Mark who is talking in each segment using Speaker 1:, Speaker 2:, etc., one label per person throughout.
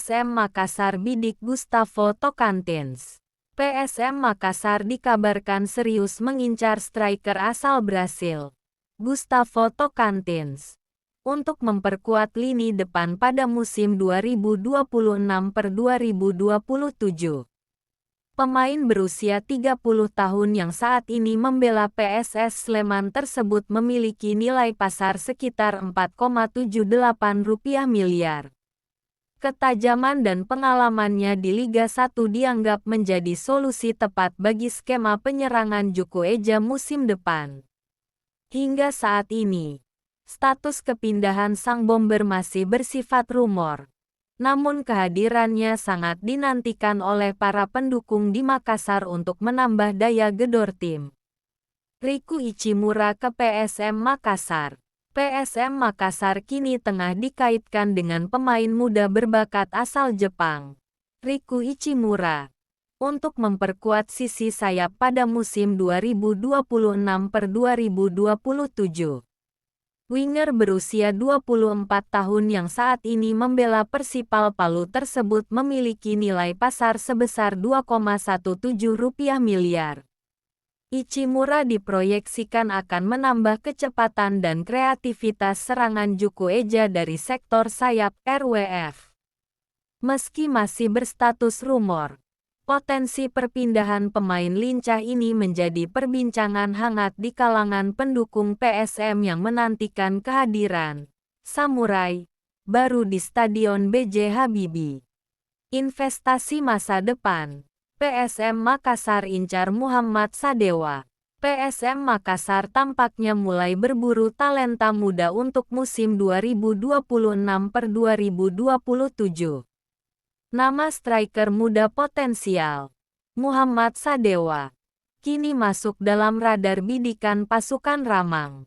Speaker 1: PSM Makassar bidik Gustavo Tocantins. PSM Makassar dikabarkan serius mengincar striker asal Brasil, Gustavo Tocantins, untuk memperkuat lini depan pada musim 2026-2027. Pemain berusia 30 tahun yang saat ini membela PSS Sleman tersebut memiliki nilai pasar sekitar Rp4,78 miliar. Ketajaman dan pengalamannya di Liga 1 dianggap menjadi solusi tepat bagi skema penyerangan Juku Eja musim depan. Hingga saat ini, status kepindahan sang bomber masih bersifat rumor. Namun kehadirannya sangat dinantikan oleh para pendukung di Makassar untuk menambah daya gedor tim. Riku Ichimura ke PSM Makassar. PSM Makassar kini tengah dikaitkan dengan pemain muda berbakat asal Jepang, Riku Ichimura, untuk memperkuat sisi sayap pada musim 2026-2027. Winger berusia 24 tahun yang saat ini membela Persipal Palu tersebut memiliki nilai pasar sebesar Rp2,17 miliar. Ichimura diproyeksikan akan menambah kecepatan dan kreativitas serangan Juku Eja dari sektor sayap RWF. Meski masih berstatus rumor, potensi perpindahan pemain lincah ini menjadi perbincangan hangat di kalangan pendukung PSM yang menantikan kehadiran Samurai baru di Stadion B.J. Habibie. Investasi masa depan. PSM Makassar incar Muhammad Sadewa. PSM Makassar tampaknya mulai berburu talenta muda untuk musim 2026-2027. Nama striker muda potensial, Muhammad Sadewa, kini masuk dalam radar bidikan pasukan Ramang.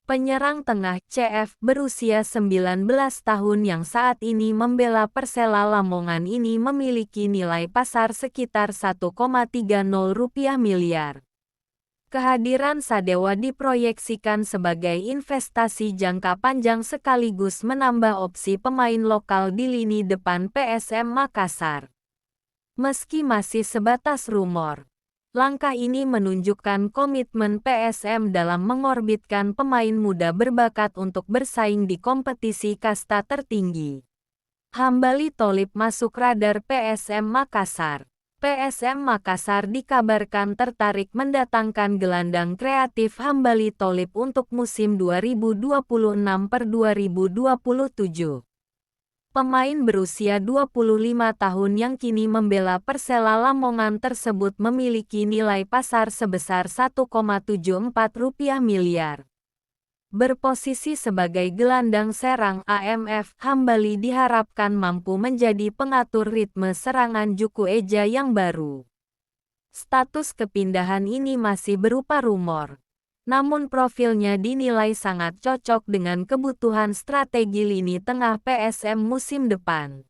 Speaker 1: Penyerang tengah CF berusia 19 tahun yang saat ini membela Persela Lamongan ini memiliki nilai pasar sekitar Rp1,30 miliar. Kehadiran Sadewa diproyeksikan sebagai investasi jangka panjang sekaligus menambah opsi pemain lokal di lini depan PSM Makassar. Meski masih sebatas rumor, langkah ini menunjukkan komitmen PSM dalam mengorbitkan pemain muda berbakat untuk bersaing di kompetisi kasta tertinggi. Hambali Tholib masuk radar PSM Makassar. PSM Makassar dikabarkan tertarik mendatangkan gelandang kreatif Hambali Tholib untuk musim 2026-2027. Pemain berusia 25 tahun yang kini membela Persela Lamongan tersebut memiliki nilai pasar sebesar Rp1,74 miliar. Berposisi sebagai gelandang serang AMF, Hambali diharapkan mampu menjadi pengatur ritme serangan Juku Eja yang baru. Status kepindahan ini masih berupa rumor. Namun profilnya dinilai sangat cocok dengan kebutuhan strategi lini tengah PSM musim depan.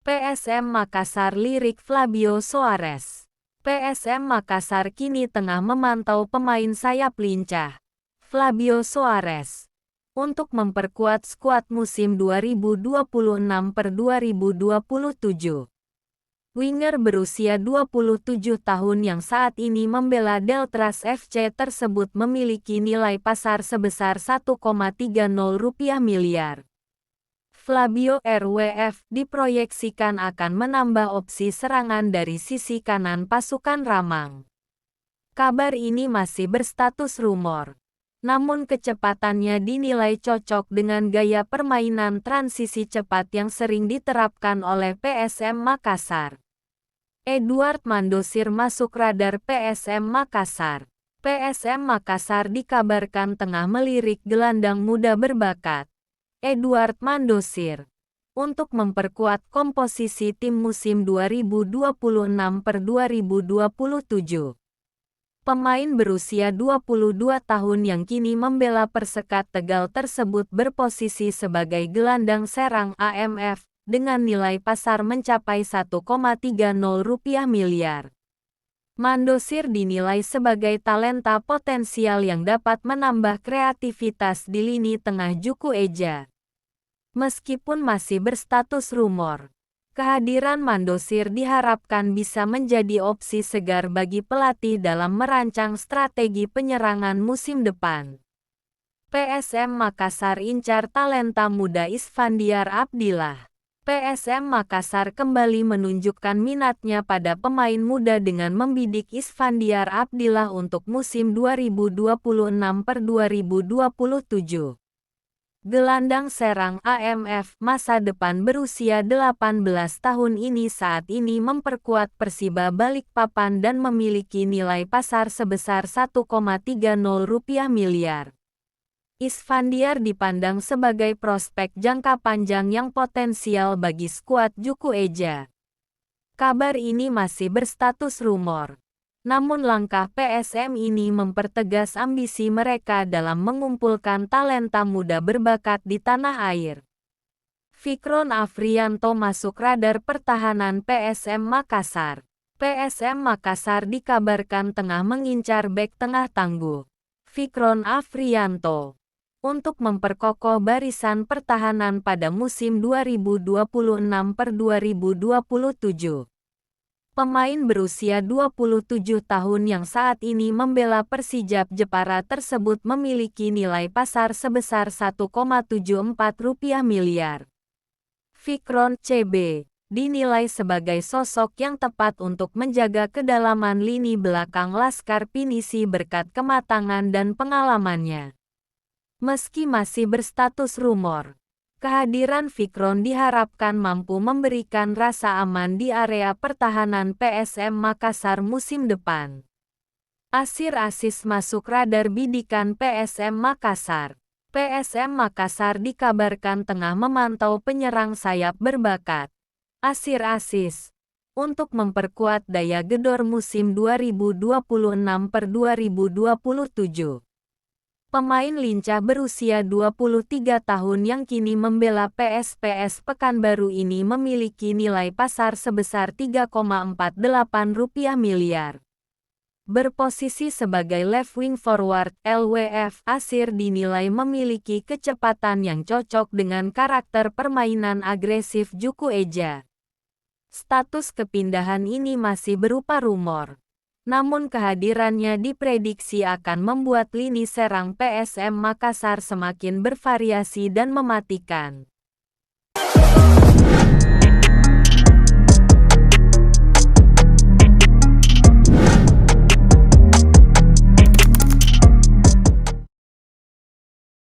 Speaker 1: PSM Makassar lirik Flavio Soares. PSM Makassar kini tengah memantau pemain sayap lincah, Flavio Soares, untuk memperkuat skuad musim 2026-2027. Winger berusia 27 tahun yang saat ini membela Deltras FC tersebut memiliki nilai pasar sebesar Rp1,30 miliar. Flavio RWF diproyeksikan akan menambah opsi serangan dari sisi kanan pasukan Ramang. Kabar ini masih berstatus rumor. Namun kecepatannya dinilai cocok dengan gaya permainan transisi cepat yang sering diterapkan oleh PSM Makassar. Eduard Mandosir masuk radar PSM Makassar. PSM Makassar dikabarkan tengah melirik gelandang muda berbakat, Eduard Mandosir, untuk memperkuat komposisi tim musim 2026-2027. Pemain berusia 22 tahun yang kini membela Persekat Tegal tersebut berposisi sebagai gelandang serang AMF dengan nilai pasar mencapai Rp1,30 miliar. Mandosir dinilai sebagai talenta potensial yang dapat menambah kreativitas di lini tengah Juku Eja. Meskipun masih berstatus rumor, Kehadiran Mandosir diharapkan bisa menjadi opsi segar bagi pelatih dalam merancang strategi penyerangan musim depan. PSM Makassar incar talenta muda Isfandiar Abdillah. PSM Makassar kembali menunjukkan minatnya pada pemain muda dengan membidik Isfandiar Abdillah untuk musim 2026-2027. Gelandang serang AMF masa depan berusia 18 tahun ini saat ini memperkuat Persiba Balikpapan dan memiliki nilai pasar sebesar Rp1,30 miliar. Isfandiar dipandang sebagai prospek jangka panjang yang potensial bagi skuad Juku Eja. Kabar ini masih berstatus rumor. Namun langkah PSM ini mempertegas ambisi mereka dalam mengumpulkan talenta muda berbakat di tanah air. Fikron Afrianto masuk radar pertahanan PSM Makassar. PSM Makassar dikabarkan tengah mengincar bek tengah tangguh, Fikron Afrianto, untuk memperkokoh barisan pertahanan pada musim 2026-2027. Pemain berusia 27 tahun yang saat ini membela Persijap Jepara tersebut memiliki nilai pasar sebesar Rp1,74 miliar. Fikron CB dinilai sebagai sosok yang tepat untuk menjaga kedalaman lini belakang Laskar Pinisi berkat kematangan dan pengalamannya. Meski masih berstatus rumor, kehadiran Fikron diharapkan mampu memberikan rasa aman di area pertahanan PSM Makassar musim depan. Asir Asis masuk radar bidikan PSM Makassar. PSM Makassar dikabarkan tengah memantau penyerang sayap berbakat, Asir Asis, untuk memperkuat daya gedor musim 2026-2027. Pemain lincah berusia 23 tahun yang kini membela PSPS Pekanbaru ini memiliki nilai pasar sebesar Rp3,48 miliar. Berposisi sebagai left wing forward (LWF), Asir dinilai memiliki kecepatan yang cocok dengan karakter permainan agresif Juku Eja. Status kepindahan ini masih berupa rumor. Namun kehadirannya diprediksi akan membuat lini serang PSM Makassar semakin bervariasi dan mematikan.